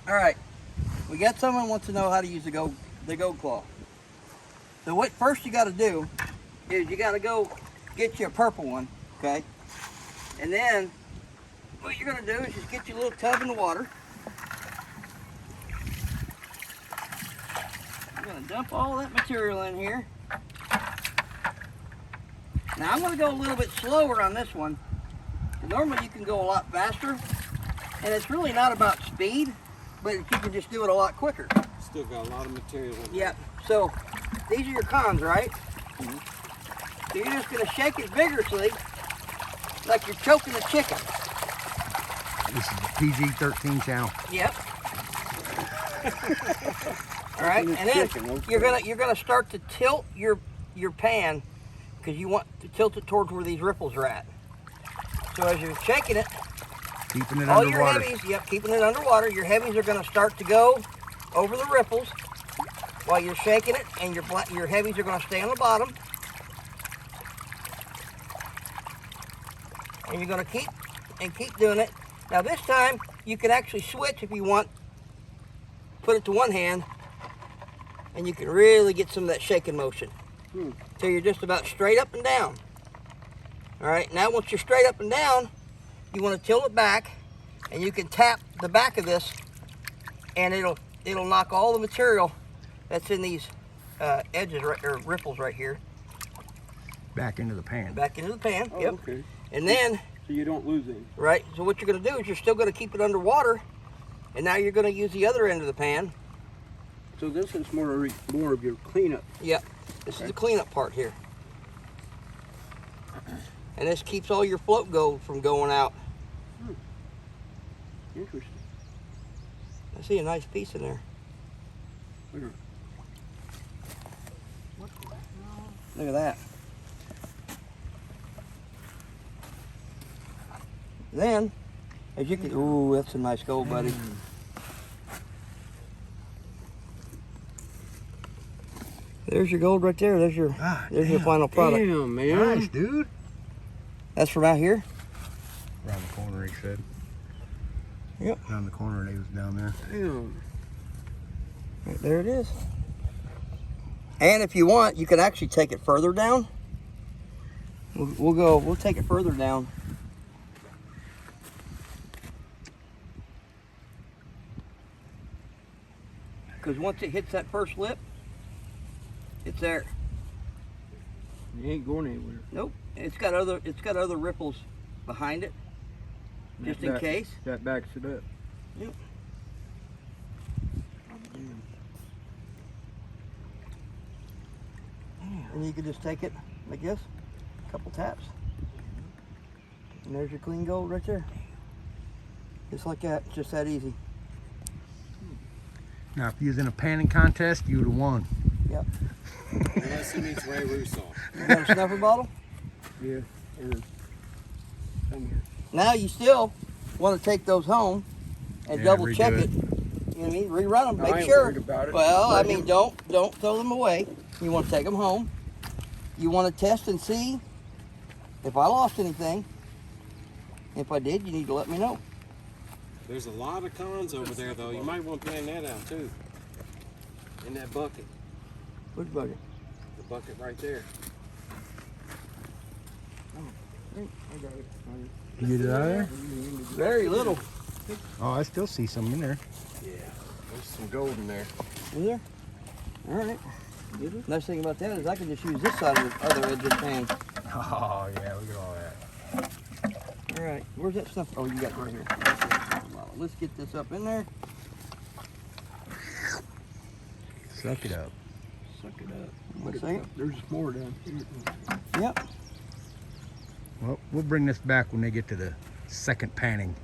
All right, we got someone who wants to know how to use the gold claw. So what first you got to do is you got to go get you a purple one, okay? And then what you're going to do is just get your little tub in the water. You're going to dump all that material in here. Now I'm going to go a little bit slower on this one. Normally you can go a lot faster, and it's really not about speed, but you can just do it a lot quicker. Still got a lot of material in there. Yep. So these are your cons, right? Mm-hmm. So you're just going to shake it vigorously, like you're choking a chicken. This is the PG-13 channel. Yep. All right, and then you're gonna start to tilt your pan, because you want to tilt it towards where these ripples are at. So as you're shaking it, Keeping it all underwater. your heavies, yep, keeping it underwater. Your heavies are going to start to go over the ripples while you're shaking it, and your heavies are going to stay on the bottom. And you're going to keep doing it. Now this time you can actually switch if you want. Put it to one hand, and you can really get some of that shaking motion. So you're just about straight up and down. All right, now once you're straight up and down, you want to tilt it back, and you can tap the back of this, and it'll knock all the material that's in these edges or ripples right here Back into the pan. back into the pan. Oh, Yep. okay. And then, So you don't lose any. right, so what you're going to do is you're still going to keep it underwater, and now you're going to use the other end of the pan. So this is more of your cleanup. Yep, this is the cleanup part here. And this keeps all your float gold from going out. Interesting. I see a nice piece in there. Where? Look at that. Then, as you can, ooh, that's a nice gold, buddy. There's your gold right there. There's your final product. Damn, man. Nice, dude. That's from out here. Around the corner, he said. Yep. Around the corner, they was down there. Damn. Right there it is. And if you want, you can actually take it further down. We'll take it further down. Because once it hits that first lip, it's there. You ain't going anywhere. Nope. It's got other ripples behind it, just in case. That backs it up. Yep. And you can just take it like this, a couple taps, and there's your clean gold right there. Just like that, just that easy. Now, if you was in a panning contest, you would have won. Yep. Unless he meets Ray Russo. You got a snuffer bottle? Yeah. Come here. Now you still want to take those home and Yeah, double check redo it. You know what I mean? Rerun them, I make ain't sure. worried about it. Well, I mean, don't throw them away. You want to take them home. You want to test and see if I lost anything. If I did, you need to let me know. There's a lot of cons over there, though. You might want to plan that out, too. In that bucket. Which bucket? The bucket right there. I got it. You get it out of there? Very little. Oh, I still see some in there. Yeah. There's some gold in there. Is there? All right. Nice thing about that is I can just use this side of the other edge of the pan. Oh, yeah, look at all that. All right. Where's that stuff? Oh, you got it right here. Let's get this up in there. Suck it up. Suck it up. One second. There's more down here. Yep. Well, we'll bring this back when they get to the second panning.